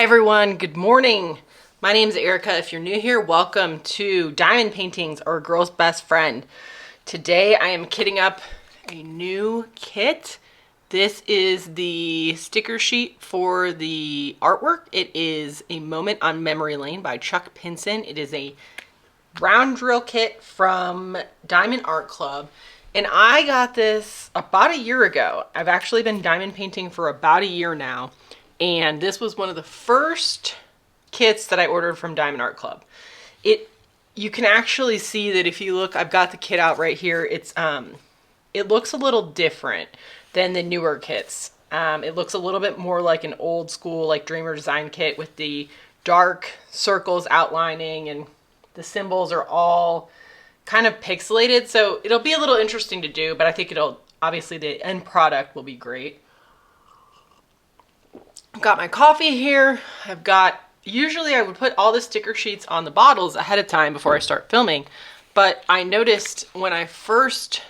Hi everyone, good morning. My name is Erica. If you're new here, welcome to Diamond Paintings, or Girl's Best Friend. Today I am kitting up a new kit. This is the sticker sheet for the artwork. It is A Moment on Memory Lane by Chuck Pinson. It is a round drill kit from Diamond Art Club. And I got this about a year ago. I've actually been diamond painting for about a year now. And this was one of the first kits that I ordered from Diamond Art Club. You can actually see that if you look, I've got the kit out right here. It looks a little different than the newer kits. It looks a little bit more like an old school, like Dreamer design kit with the dark circles outlining, and the symbols are all kind of pixelated. So it'll be a little interesting to do, but I think obviously the end product will be great. I've got my coffee here. Usually I would put all the sticker sheets on the bottles ahead of time before I start filming, but I noticed when I first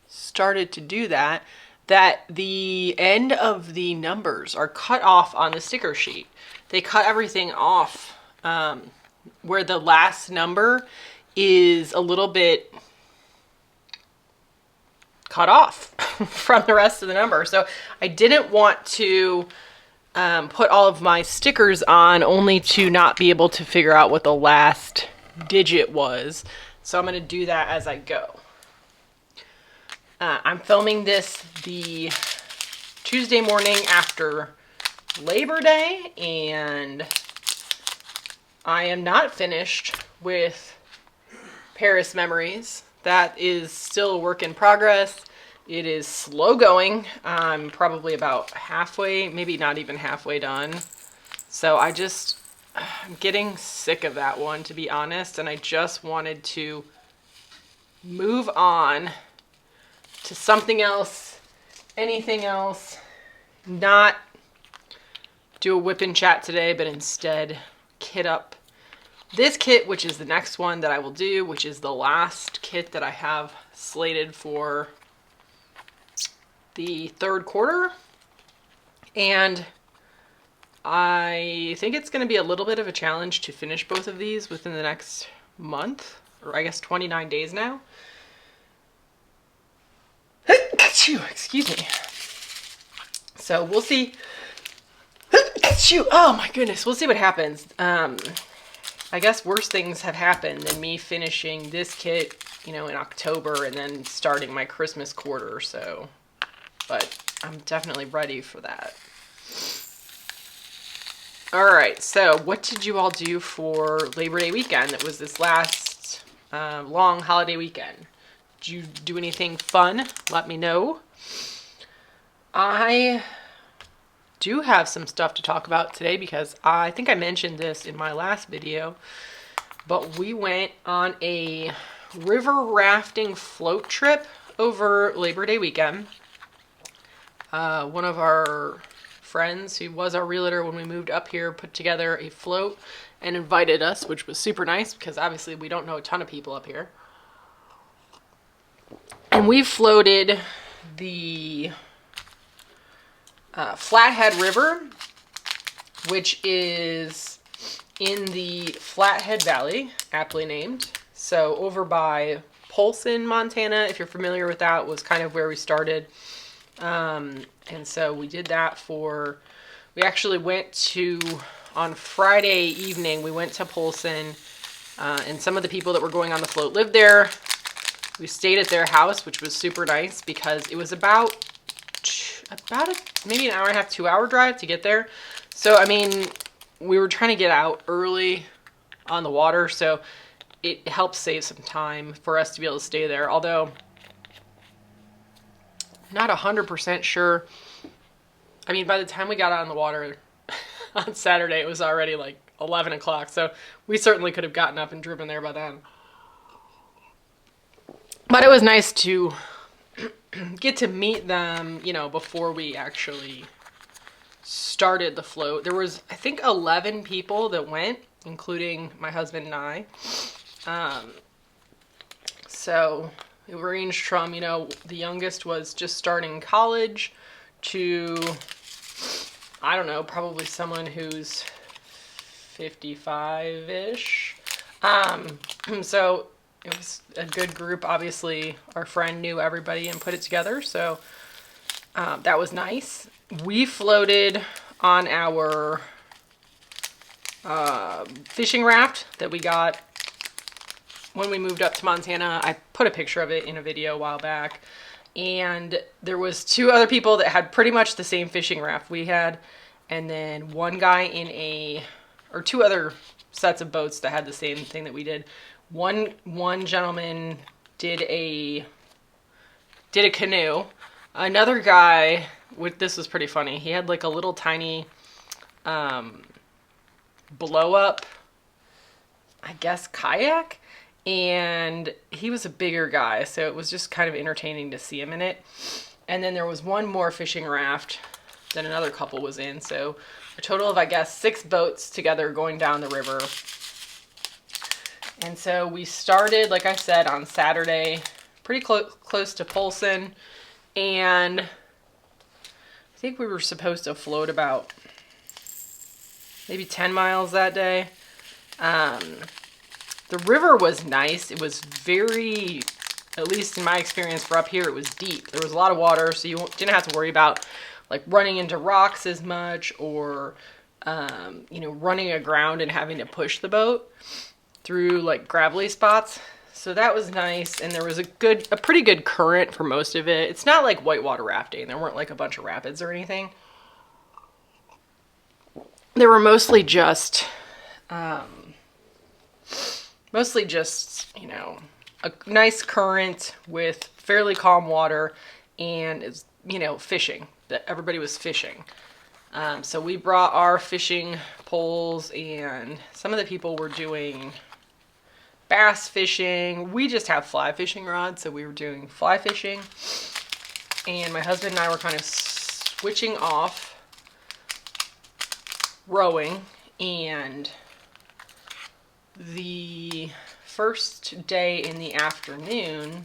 started to do that the end of the numbers are cut off on the sticker sheet. They cut everything off where the last number is a little bit cut off from the rest of the number. So I didn't want to put all of my stickers on only to not be able to figure out what the last digit was. So I'm going to do that as I go. I'm filming this the Tuesday morning after Labor Day, and I am not finished with Paris Memories. That is still a work in progress. It is slow going. I'm probably about halfway, maybe not even halfway done. So I'm getting sick of that one, to be honest, and I just wanted to move on to something else, anything else, not do a whip and chat today, but instead kit up this kit, which is the next one that I will do, which is the last kit that I have slated for the third quarter. And I think it's going to be a little bit of a challenge to finish both of these within the next month, or I guess 29 days now. Excuse me. So we'll see. Oh my goodness, we'll see what happens. I guess worse things have happened than me finishing this kit, in October and then starting my Christmas quarter or so. But I'm definitely ready for that. All right, so what did you all do for Labor Day weekend? That was this last long holiday weekend. Did you do anything fun? Let me know. I do have some stuff to talk about today because I think I mentioned this in my last video, but we went on a river rafting float trip over Labor Day weekend. One of our friends who was our realtor when we moved up here put together a float and invited us, which was super nice because obviously we don't know a ton of people up here. And we floated the Flathead River, which is in the Flathead Valley, aptly named. So over by Polson, Montana, if you're familiar with that, was kind of where we started. And so we did that we actually went on Friday evening, we went to Polson, and some of the people that were going on the float lived there. We stayed at their house, which was super nice because it was about maybe an hour and a half, 2-hour drive to get there. So, we were trying to get out early on the water, so it helped save some time for us to be able to stay there. Although, not 100% sure. By the time we got out on the water on Saturday, it was already like 11 o'clock. So we certainly could have gotten up and driven there by then. But it was nice to get to meet them, before we actually started the float. There was, I think, 11 people that went, including my husband and I. So it ranged from, the youngest was just starting college to, I don't know, probably someone who's 55-ish. So it was a good group. Obviously, our friend knew everybody and put it together, so that was nice. We floated on our fishing raft that we got when we moved up to Montana. I put a picture of it in a video a while back. And there was 2 other people that had pretty much the same fishing raft we had. And then one guy or 2 other sets of boats that had the same thing that we did. One gentleman did a canoe. Another guy, this was pretty funny. He had like a little tiny blow up, I guess, kayak. And he was a bigger guy, so it was just kind of entertaining to see him in it. And then there was one more fishing raft that another couple was in. So a total of, I guess, 6 boats together going down the river. And so we started, like I said, on Saturday, pretty close to Polson. And I think we were supposed to float about maybe 10 miles that day. The river was nice. It was very, at least in my experience for up here, it was deep. There was a lot of water, so you didn't have to worry about like running into rocks as much or, running aground and having to push the boat through like gravelly spots. So that was nice. And there was a pretty good current for most of it. It's not like whitewater rafting. There weren't like a bunch of rapids or anything. They were mostly just, a nice current with fairly calm water and, fishing. That everybody was fishing. So we brought our fishing poles and some of the people were doing bass fishing. We just have fly fishing rods, so we were doing fly fishing. And my husband and I were kind of switching off rowing, and the first day in the afternoon,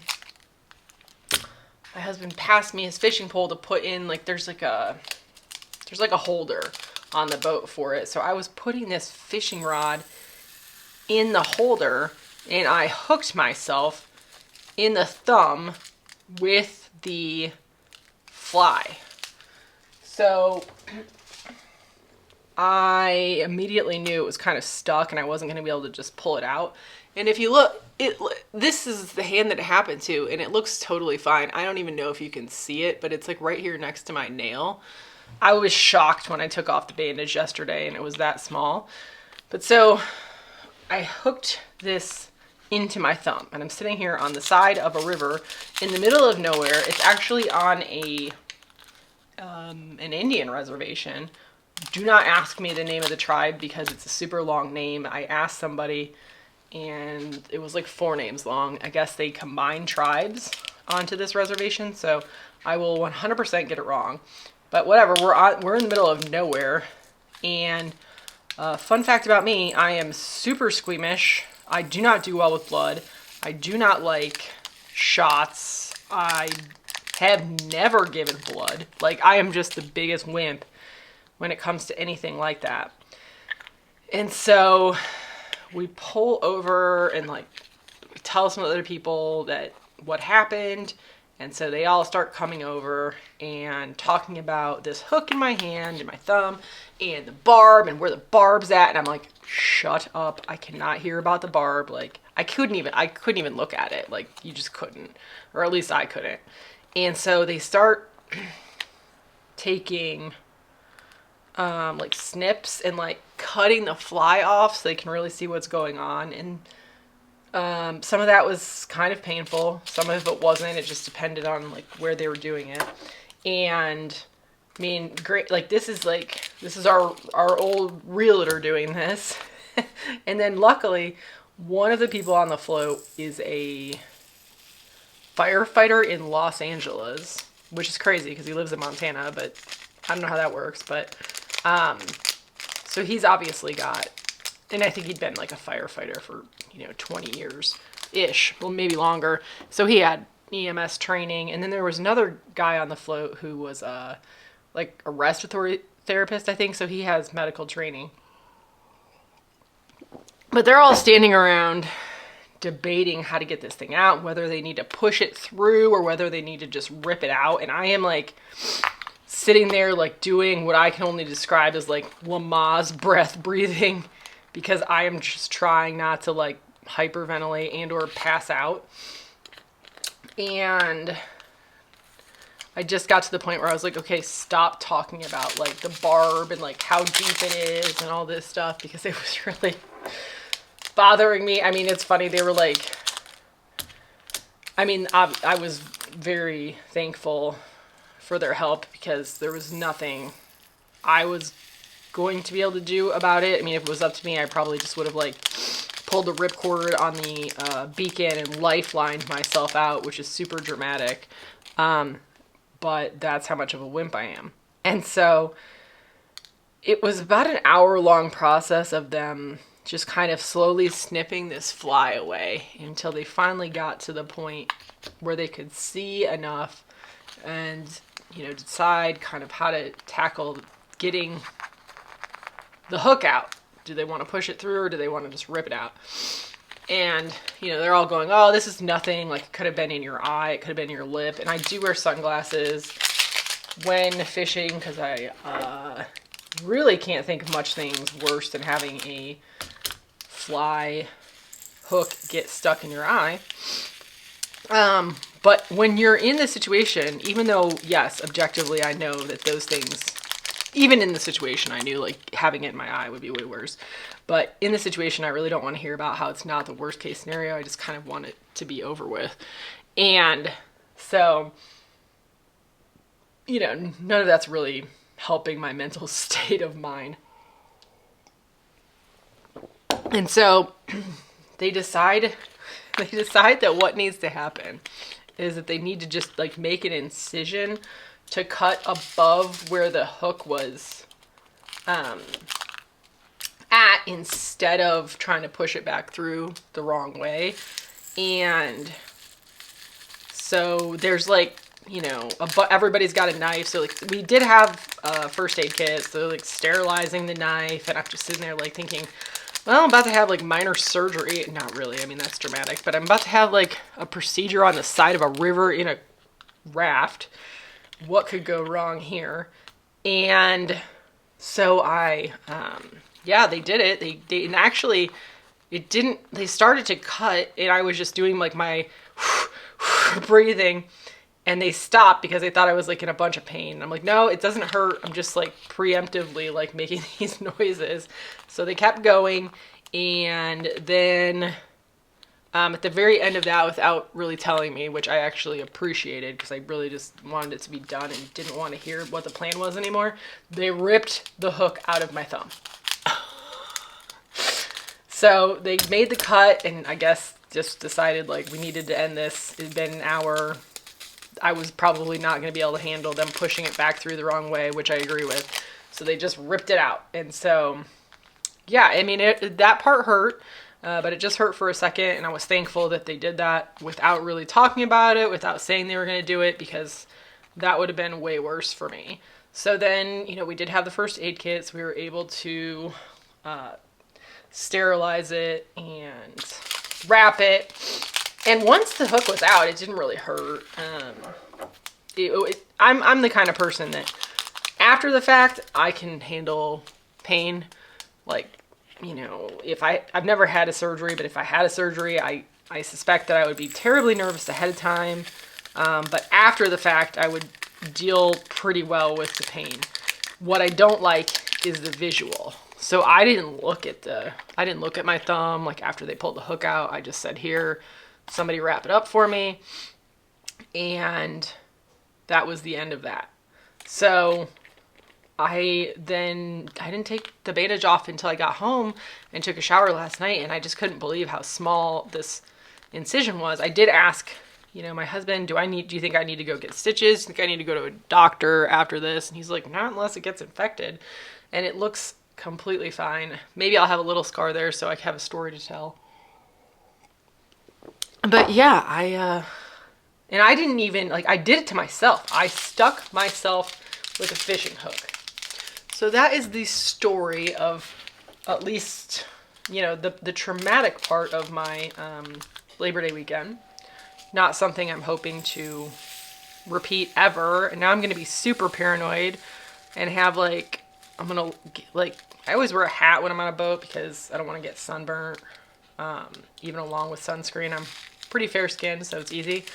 my husband passed me his fishing pole to put in, like, there's like a holder on the boat for it. So I was putting this fishing rod in the holder, and I hooked myself in the thumb with the fly. So I immediately knew it was kind of stuck and I wasn't going to be able to just pull it out. And if you look, this is the hand that it happened to, and it looks totally fine. I don't even know if you can see it, but it's like right here next to my nail. I was shocked when I took off the bandage yesterday and it was that small. But so I hooked this into my thumb, and I'm sitting here on the side of a river in the middle of nowhere. It's actually on an Indian reservation. Do not ask me the name of the tribe because it's a super long name. I asked somebody and it was like 4 names long. I guess they combine tribes onto this reservation, so I will 100% get it wrong. But whatever, we're in the middle of nowhere. And fun fact about me, I am super squeamish. I do not do well with blood. I do not like shots. I have never given blood. Like, I am just the biggest wimp when it comes to anything like that. And so we pull over and like tell some other people that what happened. And so they all start coming over and talking about this hook in my hand and my thumb and the barb and where the barb's at. And I'm like, shut up. I cannot hear about the barb. Like, I couldn't even look at it. Like, you just couldn't, or at least I couldn't. And so they start taking like snips and like cutting the fly off so they can really see what's going on. And some of that was kind of painful. Some of it wasn't. It just depended on like where they were doing it. And I mean, great. Like, this is our old realtor doing this. And then luckily, one of the people on the float is a firefighter in Los Angeles, which is crazy because he lives in Montana, but I don't know how that works. But so he's obviously got, and I think he'd been like a firefighter for 20 years ish, well, maybe longer. So he had EMS training. And then there was another guy on the float who was like a respiratory therapist, I think. So he has medical training. But they're all standing around debating how to get this thing out, whether they need to push it through or whether they need to just rip it out. And I am like sitting there like doing what I can only describe as like Lamaze breath breathing, because I am just trying not to like hyperventilate and or pass out. And I just got to the point where I was like, okay, stop talking about like the barb and like how deep it is and all this stuff, because it was really bothering me. I mean, it's funny. They were like, I mean, I was very thankful for their help, because there was nothing I was going to be able to do about it. I mean, if it was up to me, I probably just would have like pulled the ripcord on the beacon and lifelined myself out, which is super dramatic. But that's how much of a wimp I am. And so it was about an hour-long process of them just kind of slowly snipping this fly away until they finally got to the point where they could see enough and, you know, decide kind of how to tackle getting the hook out. Do they want to push it through, or do they want to just rip it out? And, you know, they're all going, oh, this is nothing. Like, it could have been in your eye. It could have been in your lip. And I do wear sunglasses when fishing, because I really can't think of much things worse than having a fly hook get stuck in your eye. But when you're in this situation, even though, yes, objectively, I know that those things, even in the situation, I knew like having it in my eye would be way worse. But in the situation, I really don't want to hear about how it's not the worst case scenario. I just kind of want it to be over with. And so, you know, none of that's really helping my mental state of mind. And so they decide that what needs to happen is that they need to just like make an incision to cut above where the hook was at, instead of trying to push it back through the wrong way. And so there's like, you know, everybody's got a knife. So like we did have first aid kits, so like sterilizing the knife, and I'm just sitting there like thinking, well, I'm about to have like minor surgery. Not really, I mean, that's dramatic, but I'm about to have like a procedure on the side of a river in a raft. What could go wrong here? And so yeah, they did it. They and actually it didn't, they started to cut, and I was just doing like my breathing, and they stopped because they thought I was like in a bunch of pain. I'm like, no, it doesn't hurt. I'm just like preemptively like making these noises. So they kept going. And then at the very end of that, without really telling me, which I actually appreciated because I really just wanted it to be done and didn't want to hear what the plan was anymore, they ripped the hook out of my thumb. So they made the cut, and I guess just decided like we needed to end this. It had been an hour. I was probably not going to be able to handle them pushing it back through the wrong way, which I agree with. So they just ripped it out. And so, yeah, I mean, that part hurt, but it just hurt for a second. And I was thankful that they did that without really talking about it, without saying they were going to do it, because that would have been way worse for me. So then, you know, we did have the first aid kits. We were able to sterilize it and wrap it. And once the hook was out, it didn't really hurt. I'm the kind of person that after the fact, I can handle pain. Like, you know, I've never had a surgery, but if I had a surgery, I suspect that I would be terribly nervous ahead of time. But after the fact, I would deal pretty well with the pain. What I don't like is the visual. So I didn't look at my thumb, like after they pulled the hook out. I just said, here, somebody wrap it up for me. And that was the end of that. So I didn't take the bandage off until I got home and took a shower last night. And I just couldn't believe how small this incision was. I did ask, you know, my husband, do you think I need to go get stitches? Do you think I need to go to a doctor after this? And he's like, not unless it gets infected. And it looks completely fine. Maybe I'll have a little scar there so I can have a story to tell. But yeah, I didn't even, like, I did it to myself. I stuck myself with a fishing hook. So that is the story of at least you know, the traumatic part of my Labor Day weekend. Not something I'm hoping to repeat ever. And now I'm going to be super paranoid and have like, I'm going to like, I always wear a hat when I'm on a boat because I don't want to get sunburnt. Even along with sunscreen, I'm pretty fair skinned, so it's easy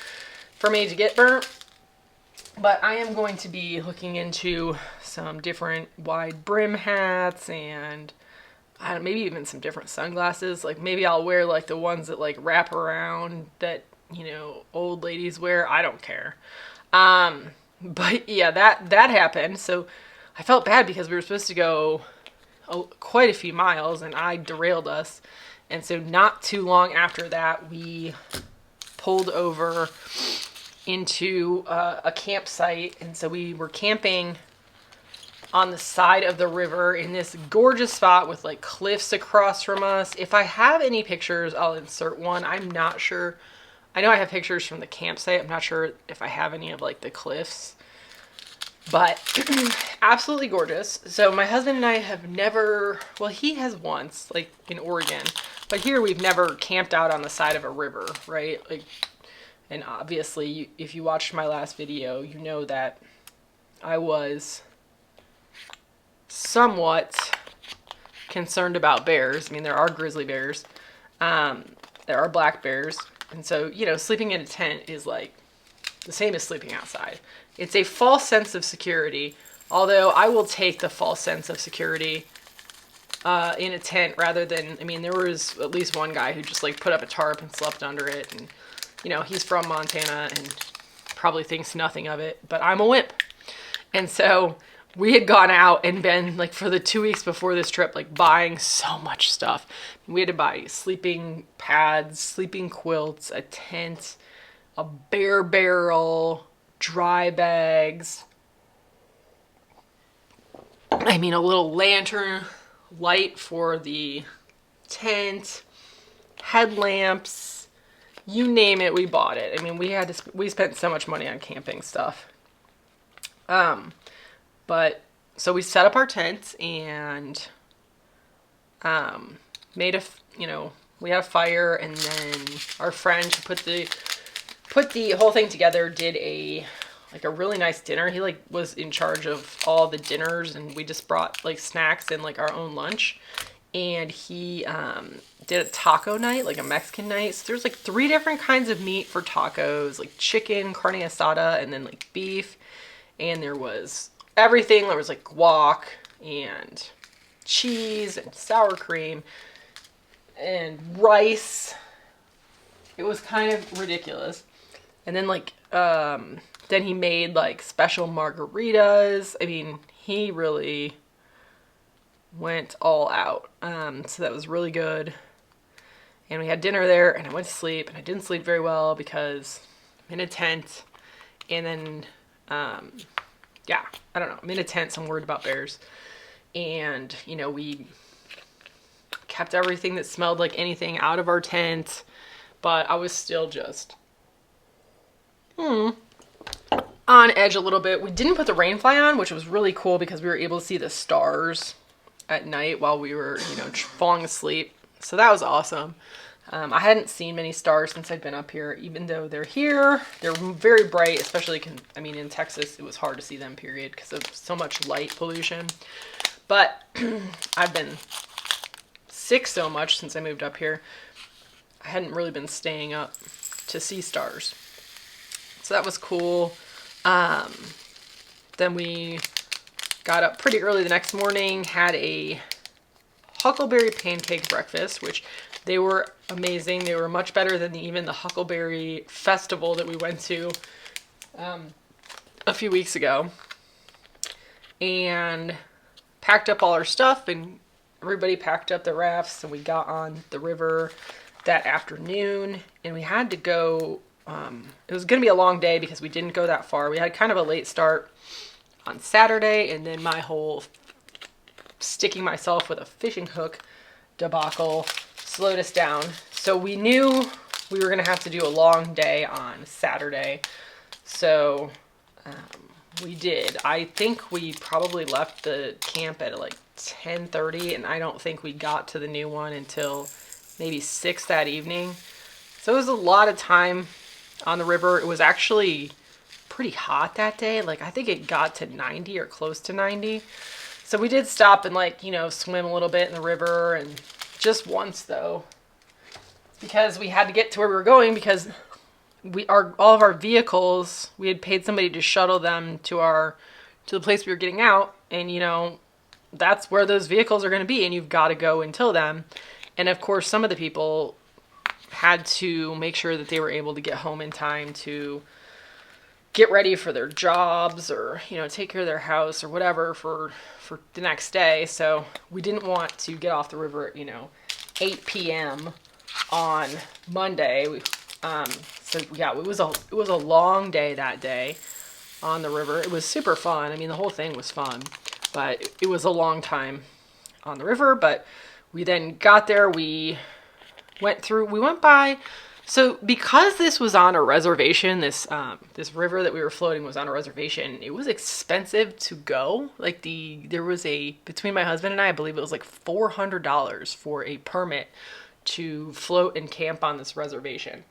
for me to get burnt. But I am going to be looking into some different wide brim hats and maybe even some different sunglasses. Like maybe I'll wear like the ones that like wrap around that, you know, old ladies wear. I don't care. But yeah, that happened. So I felt bad because we were supposed to go quite a few miles and I derailed us. And so not too long after that, we pulled over into a campsite. And so we were camping on the side of the river in this gorgeous spot with like cliffs across from us. If I have any pictures, I'll insert one. I'm not sure. I know I have pictures from the campsite. I'm not sure if I have any of like the cliffs, but absolutely gorgeous. So my husband and I have never, well, he has once, like in Oregon, but here we've never camped out on the side of a river, right? Like, and obviously if you watched my last video, you know that I was somewhat concerned about bears. I mean, there are grizzly bears, there are black bears. And so, you know, sleeping in a tent is like the same as sleeping outside. It's a false sense of security, although I will take the false sense of security in a tent rather than, I mean, there was at least one guy who just like put up a tarp and slept under it. And, you know, he's from Montana and probably thinks nothing of it, but I'm a wimp. And so we had gone out and been like for the 2 weeks before this trip, like buying so much stuff. We had to buy sleeping pads, sleeping quilts, a tent, a bear barrel, dry bags. I mean, a little lantern light for the tent, headlamps, you name it, we bought it. I mean, we spent so much money on camping stuff. But so we set up our tent and we had a fire, and then our friend who put the whole thing together did a really nice dinner. He like was in charge of all the dinners, and we just brought like snacks and like our own lunch. And he did a taco night, like a Mexican night. So there's like 3 different kinds of meat for tacos, like chicken, carne asada, and then like beef. And there was everything. There was like guac and cheese and sour cream and rice. It was kind of ridiculous. And then like, then he made like special margaritas. I mean, he really went all out. So that was really good. And we had dinner there, and I went to sleep, and I didn't sleep very well because I'm in a tent. And then, yeah, I don't know. I'm in a tent, so I'm worried about bears. And, you know, we kept everything that smelled like anything out of our tent, but I was still just on edge a little bit. We didn't put the rain fly on, which was really cool because we were able to see the stars at night while we were, you know, falling asleep. So that was awesome. I hadn't seen many stars since I'd been up here, even though they're here. They're very bright, especially, in Texas, it was hard to see them, period, because of so much light pollution. But I've been sick so much since I moved up here. I hadn't really been staying up to see stars. So that was cool. Then we got up pretty early the next morning, had a huckleberry pancake breakfast, which they were amazing. They were much better than even the Huckleberry Festival that we went to a few weeks ago. And packed up all our stuff, and everybody packed up the rafts, and we got on the river that afternoon. And we had to go, it was going to be a long day because we didn't go that far. We had kind of a late start on Saturday, and then my whole sticking myself with a fishing hook debacle slowed us down. So we knew we were going to have to do a long day on Saturday. So we did. I think we probably left the camp at like 10:30, and I don't think we got to the new one until maybe 6 that evening. So it was a lot of time on the river. It was actually pretty hot that day. Like, I think it got to 90 or close to 90. So we did stop and, like, you know, swim a little bit in the river, and just once though, because we had to get to where we were going, because all of our vehicles, we had paid somebody to shuttle them to the place we were getting out, and you know, that's where those vehicles are going to be, and you've got to go and tow them. And of course, some of the people had to make sure that they were able to get home in time to get ready for their jobs, or, you know, take care of their house or whatever for the next day. So we didn't want to get off the river at, you know, 8 p.m. on Monday. So yeah, it was a long day that day on the river. It was super fun. I mean, the whole thing was fun, but it was a long time on the river. But we then got there, we went by. So because this was on a reservation, this river that we were floating was on a reservation, it was expensive to go. Like, there was between my husband and I believe it was like $400 for a permit to float and camp on this reservation.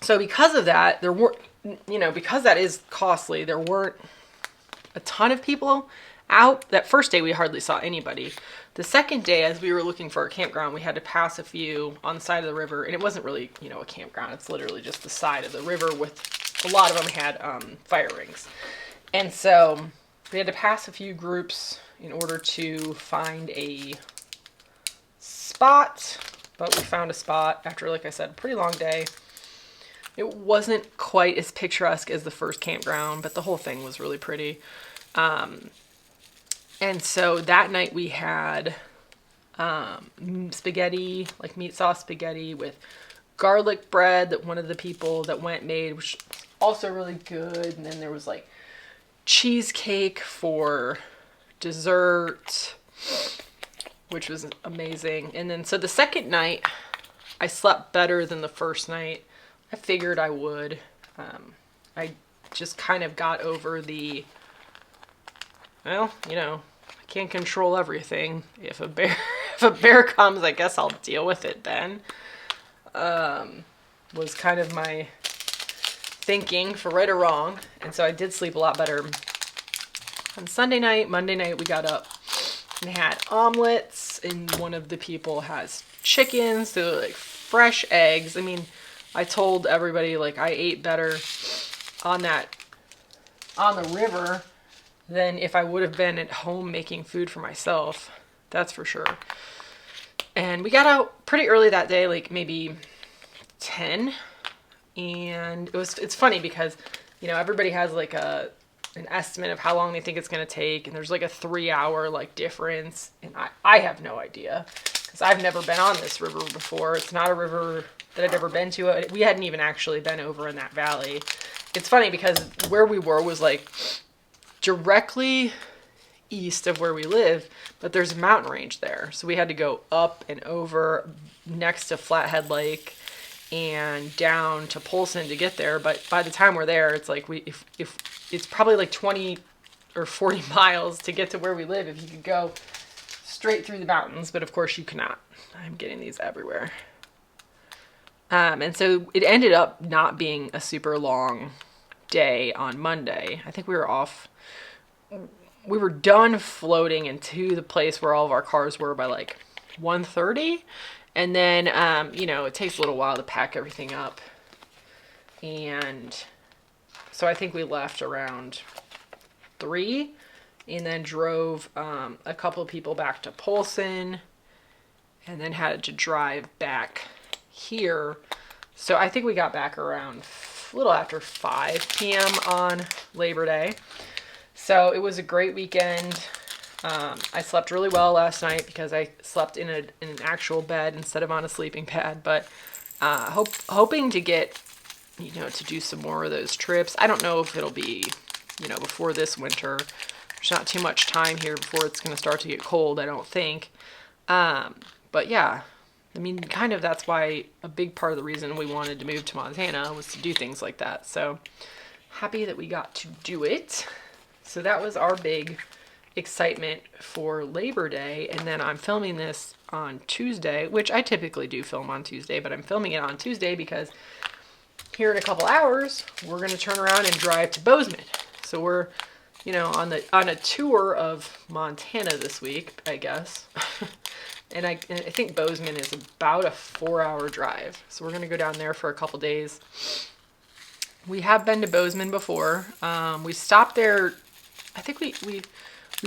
So because of that, because that is costly, there weren't a ton of people out. That first day we hardly saw anybody. The second day, as we were looking for a campground, we had to pass a few on the side of the river, and it wasn't really, you know, a campground. It's literally just the side of the river with, a lot of them had fire rings. And so we had to pass a few groups in order to find a spot, but we found a spot after, like I said, a pretty long day. It wasn't quite as picturesque as the first campground, but the whole thing was really pretty. And so that night we had spaghetti, like meat sauce spaghetti with garlic bread that one of the people that went made, which was also really good. And then there was like cheesecake for dessert, which was amazing. And then so the second night I slept better than the first night. I figured I would. I just kind of got over well, you know, I can't control everything. If a bear comes, I guess I'll deal with it then. Was kind of my thinking, for right or wrong. And so I did sleep a lot better on Sunday night. Monday night we got up and had omelets, and one of the people has chickens, so like fresh eggs. I mean, I told everybody, like, I ate better on the river than if I would have been at home making food for myself. That's for sure. And we got out pretty early that day, like maybe 10. And it's funny because, you know, everybody has like an estimate of how long they think it's going to take. And there's like a 3-hour like difference. And I have no idea, because I've never been on this river before. It's not a river that I'd ever been to. We hadn't even actually been over in that valley. It's funny because where we were was like directly east of where we live, but there's a mountain range there. So we had to go up and over next to Flathead Lake and down to Polson to get there. But by the time we're there, it's like if it's probably like 20 or 40 miles to get to where we live if you could go straight through the mountains, but of course you cannot. I'm getting these everywhere. And so it ended up not being a super long day on Monday. I think we were done floating into the place where all of our cars were by like 1:30. And then, you know, it takes a little while to pack everything up. And so I think we left around 3 and then drove a couple of people back to Polson and then had to drive back here. So I think we got back around a little after 5 p.m. on Labor Day. So it was a great weekend. I slept really well last night because I slept in an actual bed instead of on a sleeping pad. But hoping to get, you know, to do some more of those trips. I don't know if it'll be, you know, before this winter. There's not too much time here before it's going to start to get cold, I don't think. But yeah, I mean, kind of that's why a big part of the reason we wanted to move to Montana was to do things like that. So happy that we got to do it. So that was our big excitement for Labor Day. And then I'm filming this on Tuesday, which I typically do film on Tuesday, but I'm filming it on Tuesday because here in a couple hours, we're going to turn around and drive to Bozeman. So we're, you know, on a tour of Montana this week, I guess. And I think Bozeman is about a 4-hour drive. So we're going to go down there for a couple days. We have been to Bozeman before. We stopped there. I think we've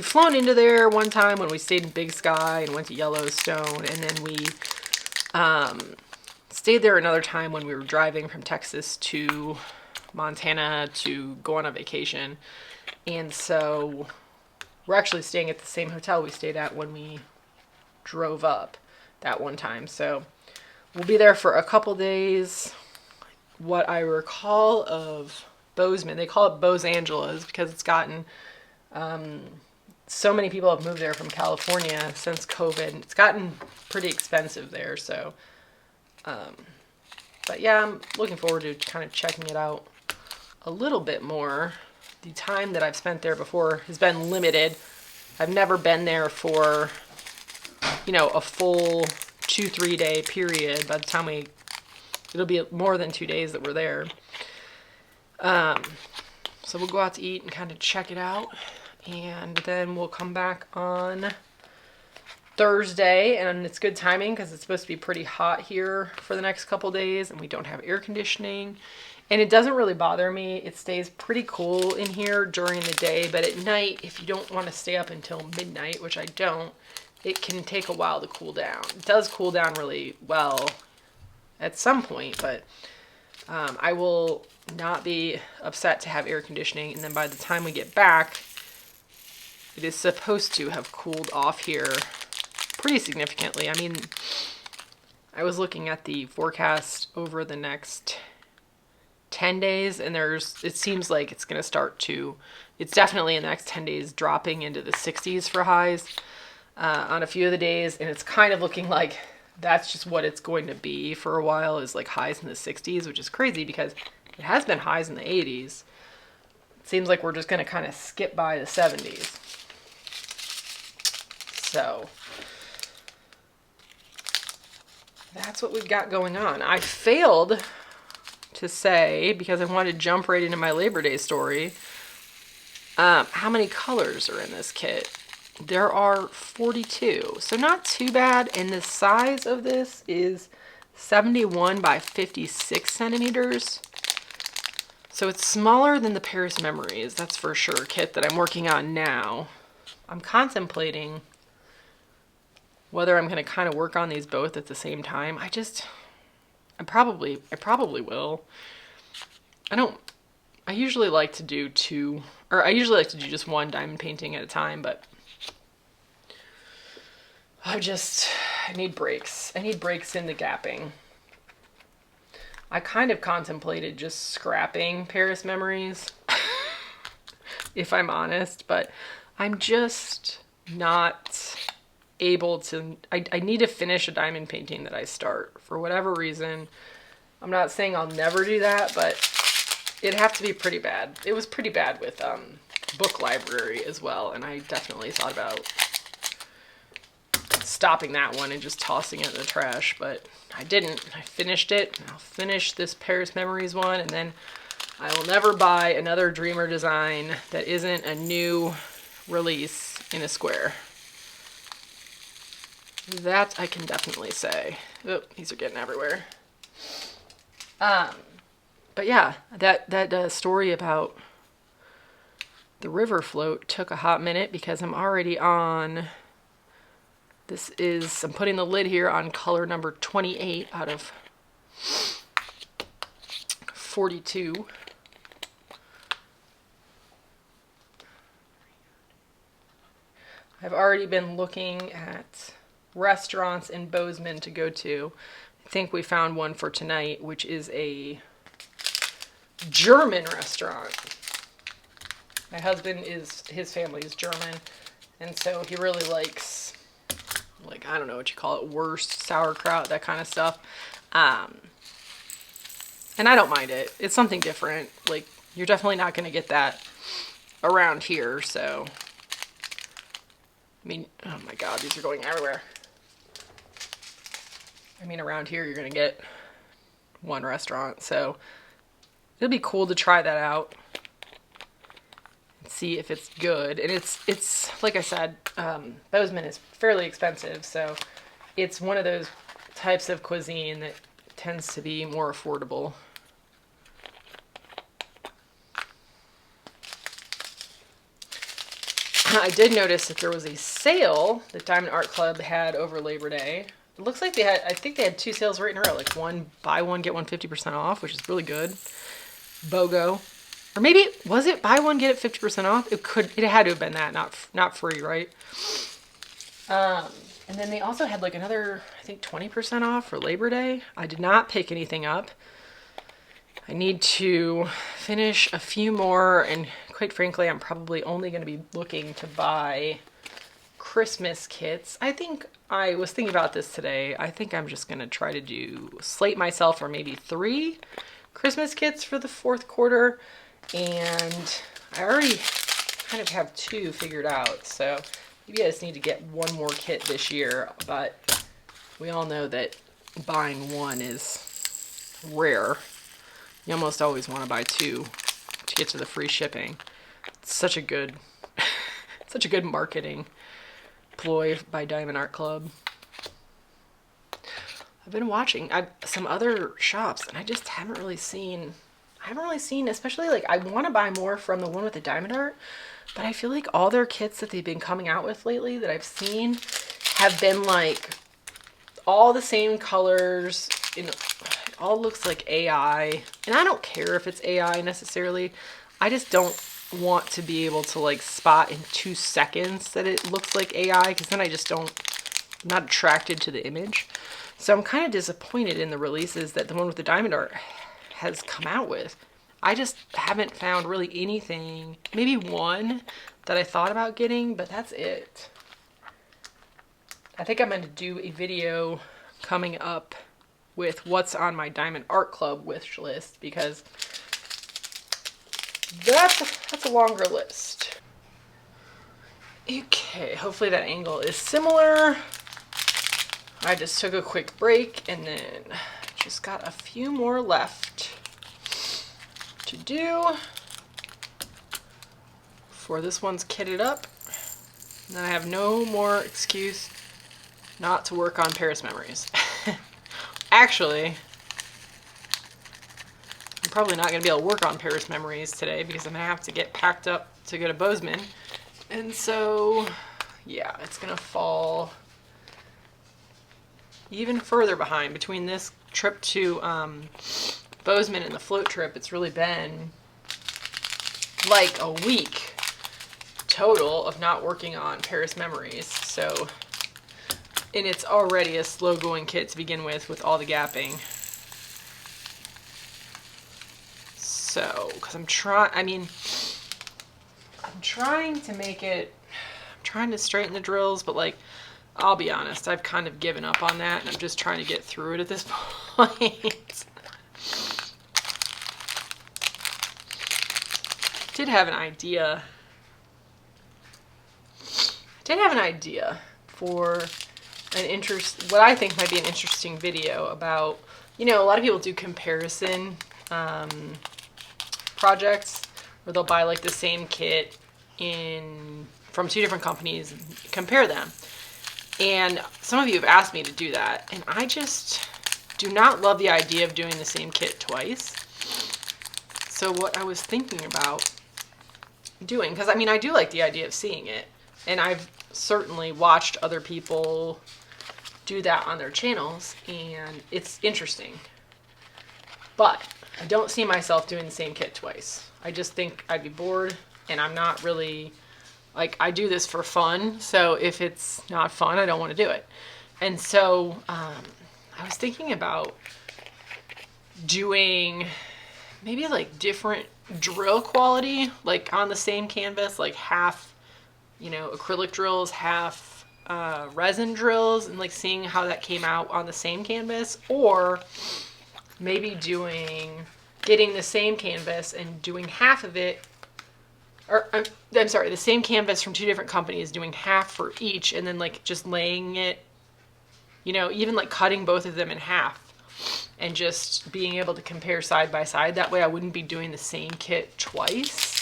flown into there one time when we stayed in Big Sky and went to Yellowstone. And then we stayed there another time when we were driving from Texas to Montana to go on a vacation. And so we're actually staying at the same hotel we stayed at when we drove up that one time. So we'll be there for a couple days. What I recall of Bozeman, they call it Bose Angeles because it's gotten, so many people have moved there from California since COVID. It's gotten pretty expensive there. So, but yeah, I'm looking forward to kind of checking it out a little bit more. The time that I've spent there before has been limited. I've never been there for, you know, a full 2-3 day period. By the time it'll be more than 2 days that we're there. So we'll go out to eat and kind of check it out. And then we'll come back on Thursday. And it's good timing because it's supposed to be pretty hot here for the next couple days. And we don't have air conditioning. And it doesn't really bother me. It stays pretty cool in here during the day. But at night, if you don't want to stay up until midnight, which I don't, it can take a while to cool down. It does cool down really well at some point, but I will not be upset to have air conditioning. And then by the time we get back, it is supposed to have cooled off here pretty significantly. I mean, I was looking at the forecast over the next 10 days, and it seems like it's going to it's definitely in the next 10 days dropping into the 60s for highs on a few of the days. And it's kind of looking like that's just what it's going to be for a while, is like highs in the 60s, which is crazy because it has been highs in the 80s. It seems like we're just going to kind of skip by the 70s. So that's what we've got going on. I failed to say, because I wanted to jump right into my Labor Day story, how many colors are in this kit. There are 42, so not too bad. And the size of this is 71 by 56 centimeters. So it's smaller than the Paris Memories, that's for sure, kit that I'm working on now. I'm contemplating whether I'm going to kind of work on these both at the same time. I probably will. I usually like to do just one diamond painting at a time, but I need breaks. I need breaks in the gapping. I kind of contemplated just scrapping Paris Memories, if I'm honest, but I'm just not able to. I need to finish a diamond painting that I start for whatever reason. I'm not saying I'll never do that, but it'd have to be pretty bad. It was pretty bad with book library as well, and I definitely thought about stopping that one and just tossing it in the trash, but I didn't. I finished it. I'll finish this Paris Memories one, and then I will never buy another Dreamer design that isn't a new release in a square. That I can definitely say. Oh, these are getting everywhere. But yeah, that story about the river float took a hot minute because I'm already on. I'm putting the lid here on color number 28 out of 42. I've already been looking at restaurants in Bozeman to go to. I think we found one for tonight, which is a German restaurant. My husband his family is German, and so he really likes, like, I don't know what you call it, wurst, sauerkraut, that kind of stuff. And I don't mind it. It's something different. Like, you're definitely not going to get that around here, so I mean, oh my god, these are going everywhere. I mean, around here you're gonna get one restaurant, so it'll be cool to try that out and see if it's good. And it's like I said, Bozeman is fairly expensive, so it's one of those types of cuisine that tends to be more affordable. I did notice that there was a sale that Diamond Art Club had over Labor Day. It looks like I think they had 2 sales right in a row, like one buy one, get one 50% off, which is really good. BOGO. Or maybe, was it buy one, get it 50% off? It had to have been that, not free, right? And then they also had like another, I think 20% off for Labor Day. I did not pick anything up. I need to finish a few more, and quite frankly, I'm probably only going to be looking to buy Christmas kits. I was thinking about this today. I think I'm just going to try to slate myself for maybe 3 Christmas kits for the 4th quarter, and I already kind of have 2 figured out, so maybe I just need to get one more kit this year, but we all know that buying one is rare. You almost always want to buy 2 to get to the free shipping. It's such a good marketing ploy by Diamond Art Club. I've been watching some other shops, and I just haven't really seen, especially like I want to buy more from the one with the diamond art, but I feel like all their kits that they've been coming out with lately that I've seen have been like all the same colors, it all looks like AI, and I don't care if it's AI necessarily. I just don't want to be able to like spot in 2 seconds that it looks like AI, because then I'm not attracted to the image. So I'm kind of disappointed in the releases that the one with the diamond art has come out with. I just haven't found really anything, maybe one that I thought about getting, but that's it. I think I'm going to do a video coming up with what's on my Diamond Art Club wish list, because that's a longer list. Okay, hopefully that angle is similar. I just took a quick break, and then just got a few more left to do before this one's kitted up. And then I have no more excuse not to work on Paris Memories. Actually, I'm probably not going to be able to work on Paris Memories today, because I'm going to have to get packed up to go to Bozeman. And so, yeah, it's going to fall even further behind. Between this trip to Bozeman and the float trip, it's really been like a week total of not working on Paris Memories. So, and it's already a slow going kit to begin with all the gapping. So, because I'm trying to make it, I'm trying to straighten the drills, but like, I'll be honest, I've kind of given up on that, and I'm just trying to get through it at this point. Did have an idea for what I think might be an interesting video about, a lot of people do comparison projects where they'll buy like the same kit from 2 different companies and compare them. And some of you have asked me to do that, and I just do not love the idea of doing the same kit twice. So what I was thinking about doing, because I do like the idea of seeing it, and I've certainly watched other people do that on their channels, and it's interesting. But I don't see myself doing the same kit twice. I just think I'd be bored, and I'm not really, like, I do this for fun, so if it's not fun, I don't want to do it. And so I was thinking about doing maybe like different drill quality, like on the same canvas, like half, acrylic drills, half resin drills, and like seeing how that came out on the same canvas, or maybe getting the same canvas and doing half of it or I'm sorry, the same canvas from two different companies, doing half for each, and then like just laying it, you know, even like cutting both of them in half and just being able to compare side by side. That way I wouldn't be doing the same kit twice.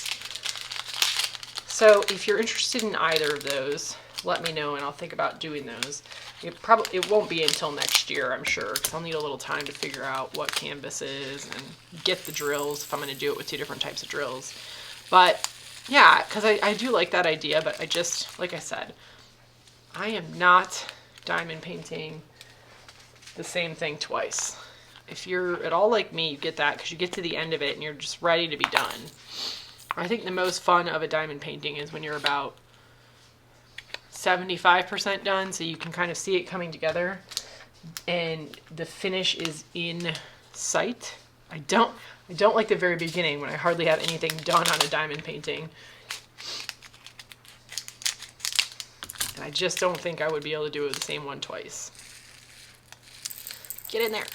So if you're interested in either of those, let me know and I'll think about doing those. It won't be until next year, I'm sure, because I'll need a little time to figure out what canvas is and get the drills if I'm going to do it with two different types of drills. But yeah, because I do like that idea, but I just, like I said, I am not diamond painting the same thing twice. If you're at all like me, you get that because you get to the end of it and you're just ready to be done. I think the most fun of a diamond painting is when you're about 75% done, so you can kind of see it coming together and the finish is in sight. I don't like the very beginning when I hardly have anything done on a diamond painting. And I just don't think I would be able to do it the same one twice. Get in there.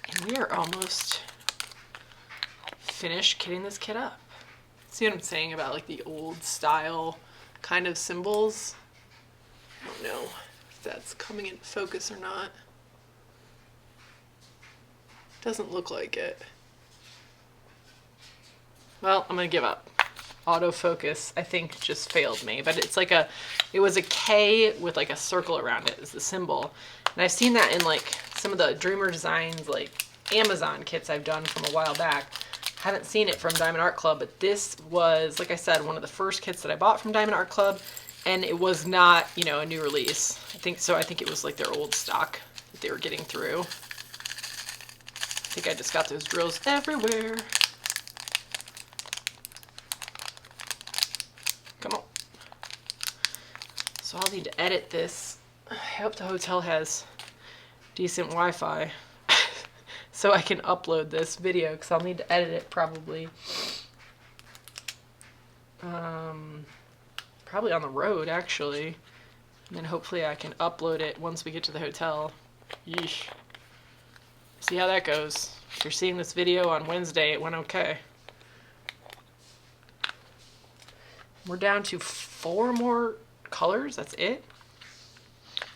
And we are almost finished kitting this kit up. See what I'm saying about like the old style kind of symbols? I don't know if that's coming into focus or not. Doesn't look like it. Well, I'm gonna give up. Autofocus, I think, just failed me. But it's like it was a K with like a circle around it as the symbol. And I've seen that in like some of the Dreamer Designs like Amazon kits I've done from a while back. Haven't seen it from Diamond Art Club, but this was, like I said, one of the first kits that I bought from Diamond Art Club, and it was not, you know, a new release. I think it was like their old stock that they were getting through. I think I just got those drills everywhere. Come on. So I'll need to edit this. I hope the hotel has decent Wi-Fi so I can upload this video, because I'll need to edit it probably. Probably on the road, actually. And then hopefully I can upload it once we get to the hotel. Yeesh. See how that goes. If you're seeing this video on Wednesday, it went okay. We're down to 4 more colors. That's it.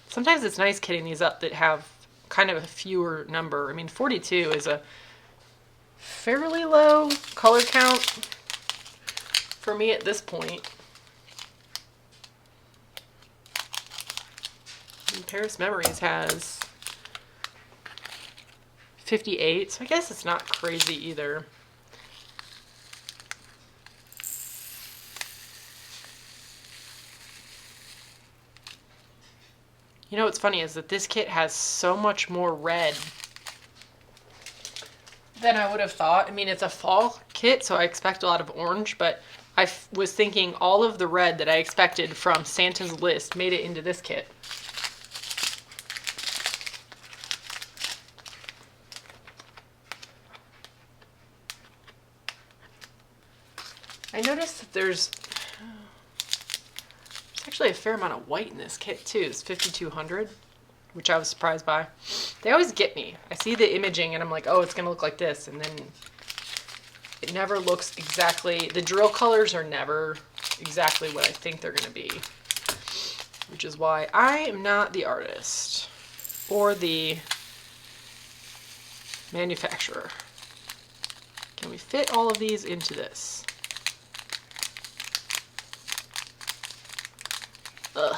Sometimes it's nice kitting these up that have kind of a fewer number. I mean, 42 is a fairly low color count for me at this point. And Paris Memories has 58, so I guess it's not crazy either. You know what's funny is that this kit has so much more red than I would have thought. I mean, it's a fall kit, so I expect a lot of orange, but I was thinking all of the red that I expected from Santa's list made it into this kit. I noticed that there's actually a fair amount of white in this kit too. It's 5200, which I was surprised by. They always get me. I see the imaging and I'm like, oh, it's gonna look like this, and then it never looks exactly, the drill colors are never exactly what I think they're gonna be, which is why I am not the artist or the manufacturer. Can we fit all of these into this? Ugh,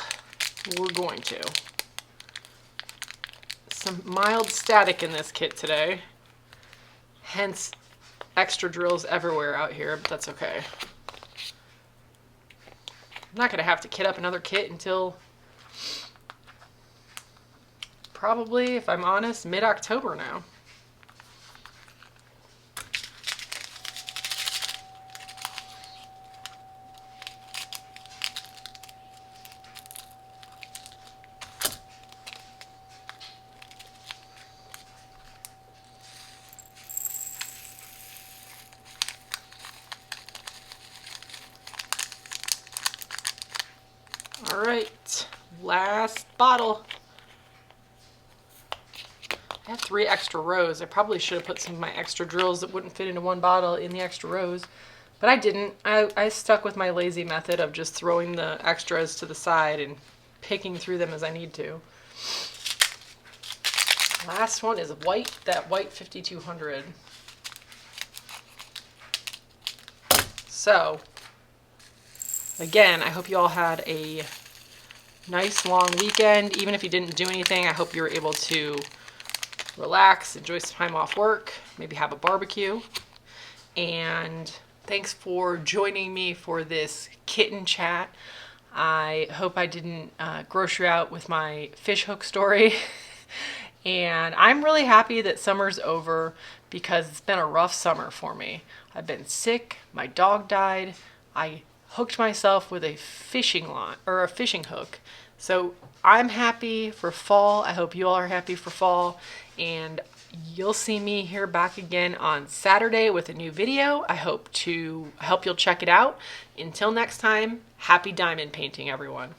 we're going to. Some mild static in this kit today, hence extra drills everywhere out here, but that's okay. I'm not going to have to kit up another kit until probably, if I'm honest, mid-October now. All right, last bottle. I had 3 extra rows. I probably should have put some of my extra drills that wouldn't fit into one bottle in the extra rows, but I didn't. I stuck with my lazy method of just throwing the extras to the side and picking through them as I need to. Last one is white, that white 5200. So, again, I hope you all had a nice long weekend. Even if you didn't do anything, I hope you were able to relax, enjoy some time off work, maybe have a barbecue. And thanks for joining me for this kitten chat. I hope I didn't gross you out with my fish hook story. And I'm really happy that summer's over because it's been a rough summer for me. I've been sick, my dog died, I hooked myself with a fishing line or a fishing hook. So I'm happy for fall. I hope you all are happy for fall, and you'll see me here back again on Saturday with a new video. I hope you'll check it out. Until next time, happy diamond painting, everyone.